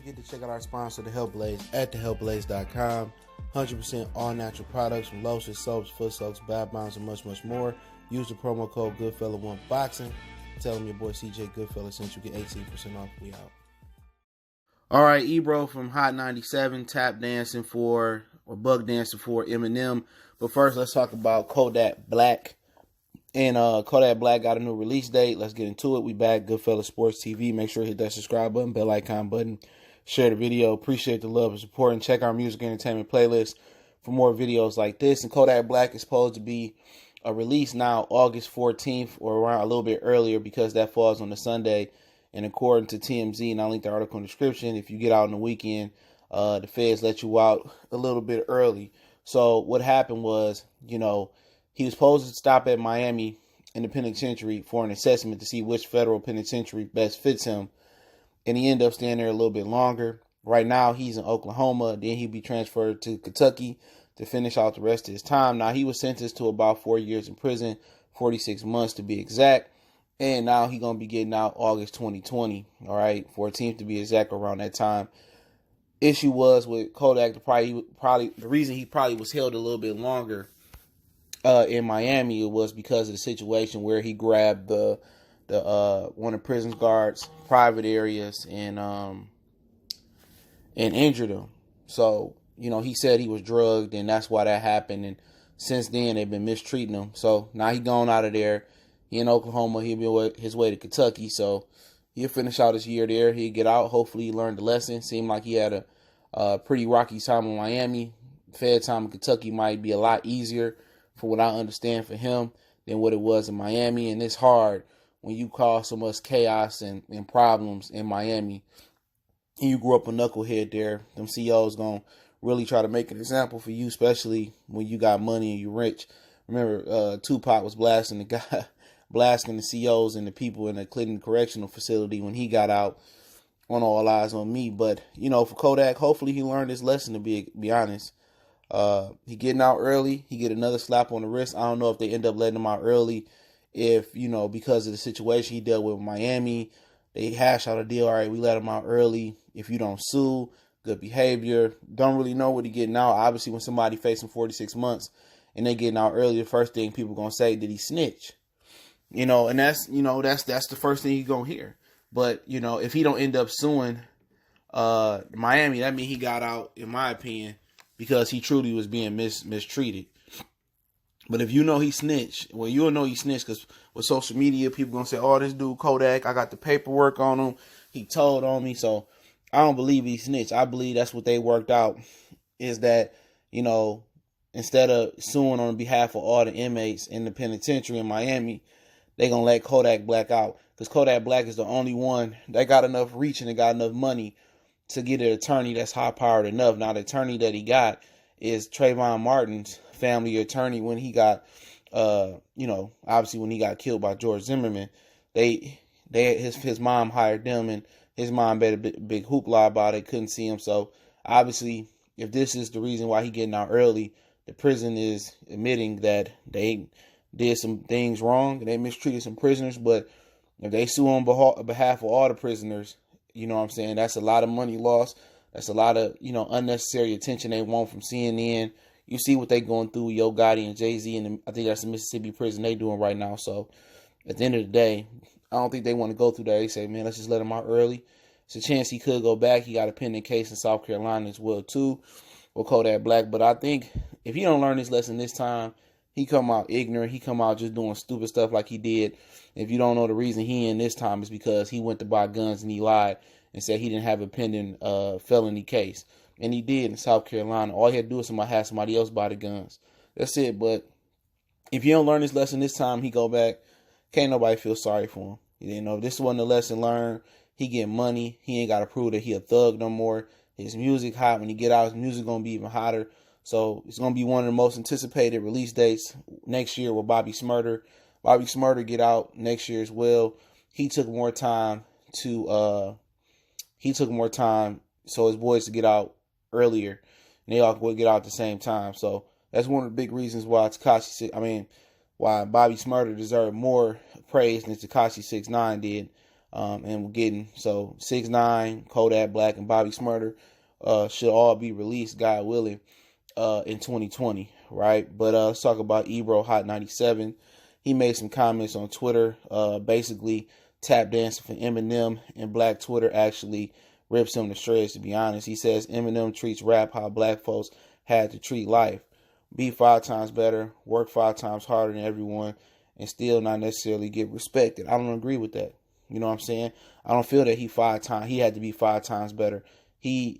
forget to check out our sponsor, The Health Blaze, at thehealthblaze.com. 100% all natural products from lotions, soaps, foot soaks, bath bombs, and much, much more. Use the promo code Goodfella1Boxing. Tell them your boy CJ Goodfella sent you, get 18% off. We out. All right, Ebro from Hot 97, tap dancing for, or bug dancing for Eminem. But first, let's talk about Kodak Black. And Kodak Black got a new release date. Let's get into it. We back, Goodfella Sports TV. Make sure to hit that subscribe button, bell icon button. Share the video. Appreciate the love and support. And check our music entertainment playlist for more videos like this. And Kodak Black is supposed to be a release now August 14th or around a little bit earlier because that falls on a Sunday. And according to TMZ, and I'll link the article in the description, if you get out on the weekend, the feds let you out a little bit early. So what happened was, he was supposed to stop at Miami in the penitentiary for an assessment to see which federal penitentiary best fits him. And he ended up staying there a little bit longer. Right now, he's in Oklahoma. Then he'll be transferred to Kentucky to finish out the rest of his time. Now, he was sentenced to about 4 years in prison, 46 months to be exact. And now he's going to be getting out August 2020, all right, 14th to be exact, around that time. Issue was with Kodak, the reason he probably was held a little bit longer in Miami was because of the situation where he grabbed the one of the prison guards' private areas and injured him. So, he said he was drugged and that's why that happened. And since then, they've been mistreating him. So now he's gone out of there. He in Oklahoma. He'll be on his way to Kentucky. So he'll finish out his year there. He'll get out. Hopefully he learned the lesson. Seemed like he had a pretty rocky time in Miami. Fed time in Kentucky might be a lot easier, for what I understand, for him than what it was in Miami. And it's hard when you cause so much chaos and problems in Miami, and you grew up a knucklehead there. Them CEOs going to really try to make an example for you, especially when you got money and you're rich. Remember, Tupac was blasting the CEOs and the people in the Clinton Correctional Facility when he got out on All Eyes on Me. But, for Kodak, hopefully he learned his lesson, to be honest. He getting out early. He get another slap on the wrist. I don't know if they end up letting him out early. If, because of the situation he dealt with Miami, they hash out a deal. All right, we let him out early. If you don't sue, good behavior. Don't really know what he getting out. Obviously, when somebody facing 46 months and they getting out early, the first thing people going to say, did he snitch? And that's the first thing you're going to hear. But, if he don't end up suing Miami, that means he got out, in my opinion, because he truly was being mistreated. But if he snitched, well, you'll know he snitched because with social media, people going to say, oh, this dude Kodak, I got the paperwork on him. He told on me. So I don't believe he snitched. I believe that's what they worked out, is that, instead of suing on behalf of all the inmates in the penitentiary in Miami, they're going to let Kodak Black out. Because Kodak Black is the only one that got enough reach and got enough money to get an attorney that's high-powered enough. Now, the attorney that he got is Trayvon Martin's family attorney when he got, obviously when he got killed by George Zimmerman. His mom hired them, and his mom made a big hoopla about it, couldn't see him. So, obviously, if this is the reason why he getting out early, the prison is admitting that they did some things wrong and they mistreated some prisoners. But if they sue on behalf of all the prisoners, that's a lot of money lost. That's a lot of, unnecessary attention they want from CNN. You see what they going through with Yo Gotti and Jay-Z, and I think that's the Mississippi prison they doing right now. So at the end of the day, I don't think they want to go through that. They say, man, let's just let him out early. It's a chance he could go back. He got a pending case in South Carolina as well, too, with Kodak Black. But I think if he don't learn his lesson this time, he come out ignorant. He come out just doing stupid stuff like he did. If you don't know the reason he in this time is because he went to buy guns and he lied and said he didn't have a pending felony case. And he did in South Carolina. All he had to do was have somebody else buy the guns. That's it. But if you don't learn his lesson this time, he go back. Can't nobody feel sorry for him. If this wasn't a lesson learned, he get money. He ain't got to prove that he a thug no more. His music hot. When he get out, his music going to be even hotter. So it's going to be one of the most anticipated release dates next year with Bobby Shmurda. Bobby Shmurda get out next year as well. He took more time so his boys to get out earlier, and they all would get out at the same time. So that's one of the big reasons why why Bobby Shmurda deserved more praise than Tekashi 6ix9ine did. And we're getting, so 6ix9ine, Kodak Black, and Bobby Smurder should all be released, God willing, in 2020, right? But let's talk about Ebro Hot 97. He made some comments on Twitter, basically tap dancing for Eminem, and Black Twitter actually rips him to shreds, to be honest. He says Eminem treats rap how black folks had to treat life. Be 5 times better, work 5 times harder than everyone, and still not necessarily get respected. I don't agree with that. You know what I'm saying? I don't feel that he had to be 5 times better. He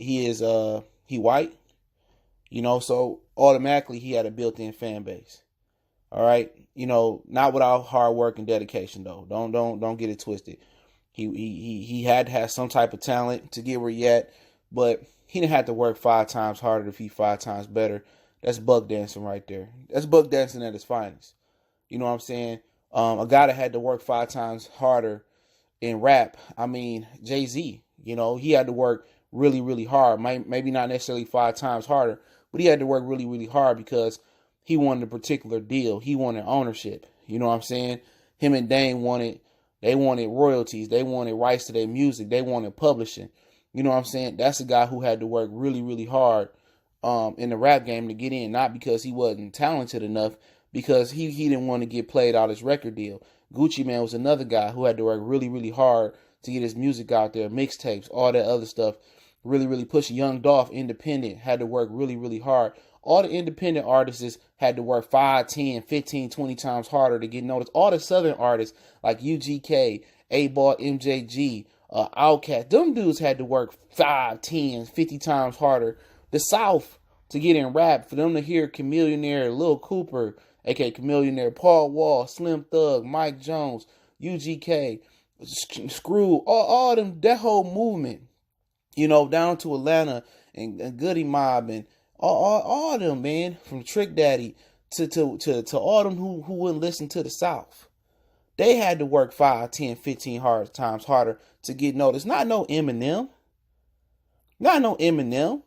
white, you know, so automatically he had a built-in fan base. All right, you know, not without hard work and dedication though. Don't get it twisted. He had to have some type of talent to get where he at, but he didn't have to work 5 times harder to be 5 times better. That's buck dancing right there. That's buck dancing at its finest. You know what I'm saying? A guy that had to work 5 times harder in rap, I mean, Jay-Z, you know, he had to work really, really hard. Maybe not necessarily 5 times harder, but he had to work really, really hard because he wanted a particular deal. He wanted ownership. You know what I'm saying? Him and Dame wanted royalties. They wanted rights to their music. They wanted publishing. You know what I'm saying? That's a guy who had to work really, really hard in the rap game to get in, not because he wasn't talented enough, because he didn't want to get played out his record deal. Gucci Mane was another guy who had to work really, really hard to get his music out there, mixtapes, all that other stuff. Really, really push. Young Dolph, independent, had to work really, really hard. All the independent artists had to work 5, 10, 15, 20 times harder to get noticed. All the Southern artists like UGK, A-Ball, MJG, Outkast, them dudes had to work 5, 10, 50 times harder. The South to get in rap, for them to hear Chamillionaire, Lil Cooper, aka Chamillionaire, Paul Wall, Slim Thug, Mike Jones, UGK, Screw, all them, that whole movement, you know, down to Atlanta and Goody Mob and all them, man, from Trick Daddy to all them who wouldn't listen to the South. They had to work 5, 10, 15 times harder to get noticed. Not no Eminem. Not no Eminem.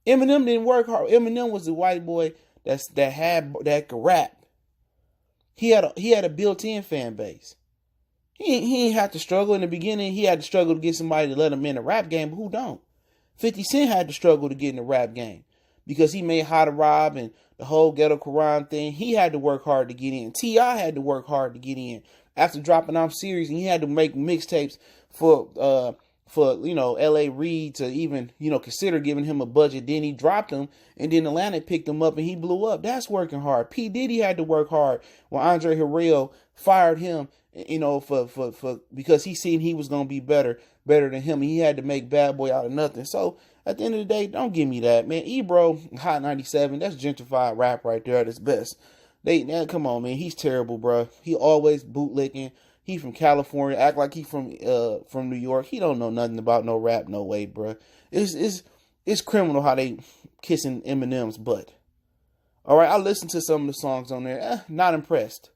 Eminem didn't work hard. Eminem was the white boy that could rap. He had a built-in fan base. He didn't have to struggle in the beginning. He had to struggle to get somebody to let him in the rap game, but who don't? 50 Cent had to struggle to get in the rap game because he made How to Rob and the whole Ghetto Quran thing. He had to work hard to get in. T.I. had to work hard to get in. After dropping I'm Serious, and he had to make mixtapes for you know, L.A. Reid to even, you know, consider giving him a budget. Then he dropped him, and then Atlanta picked him up, and he blew up. That's working hard. P. Diddy had to work hard when Andre Harrell fired him, you know, for because he seen he was gonna be better than him, and he had to make Bad Boy out of nothing. So at the end of the day, don't give me that, man. Ebro, Hot 97, that's gentrified rap right there at its best. Come on, man, he's terrible, bro. He always bootlicking. He from California, act like he from New York. He don't know nothing about no rap, no way, bro. It's criminal how they kissing Eminem's butt. All right, I listened to some of the songs on there. Not impressed.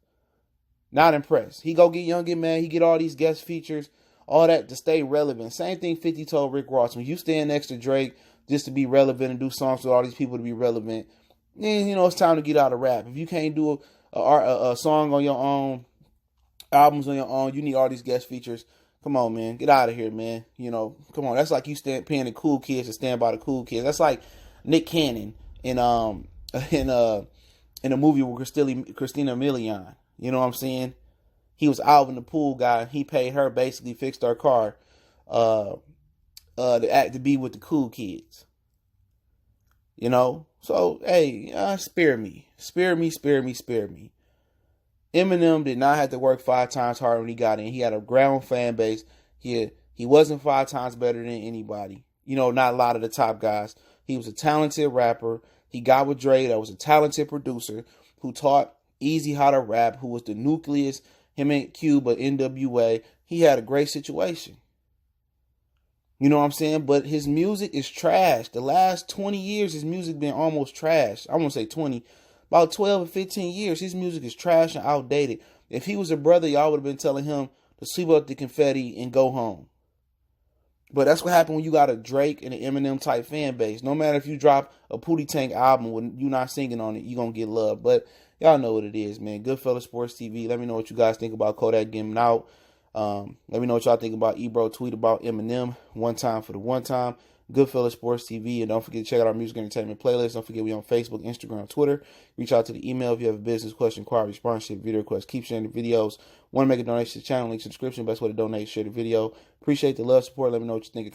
Not impressed. He go get Young and Man. He get all these guest features, all that to stay relevant. Same thing 50 told Rick Ross. When you stand next to Drake just to be relevant and do songs with all these people to be relevant, then, you know, it's time to get out of rap. If you can't do a song on your own, albums on your own, you need all these guest features. Come on, man. Get out of here, man. You know, come on. That's like you paying the cool kids to stand by the cool kids. That's like Nick Cannon in a movie with Christina Milian. You know what I'm saying? He was out in the pool guy. He paid her, basically fixed her car to be with the cool kids. You know? So, hey, spare me. Eminem did not have to work 5 times harder when he got in. He had a ground fan base. He wasn't 5 times better than anybody. You know, not a lot of the top guys. He was a talented rapper. He got with Dre, that was a talented producer who taught Easy how to rap, who was the nucleus, him and Cuba, NWA. He had a great situation. You know what I'm saying? But his music is trash. The last 20 years, his music been almost trash. I won't say 20. About 12 or 15 years, his music is trash and outdated. If he was a brother, y'all would have been telling him to sweep up the confetti and go home. But that's what happened when you got a Drake and an Eminem type fan base. No matter if you drop a Pootie Tank album when you're not singing on it, you're going to get love. But y'all know what it is, man. Goodfellas Sports TV. Let me know what you guys think about Kodak getting out. Let me know what y'all think about Ebro tweet about Eminem. One time for the one time. Goodfellas Sports TV. And don't forget to check out our music entertainment playlist. Don't forget we on Facebook, Instagram, Twitter. Reach out to the email if you have a business question, inquiry, sponsorship, video request. Keep sharing the videos. Want to make a donation to the channel, link to the description. Best way to donate, share the video. Appreciate the love, support. Let me know what you think.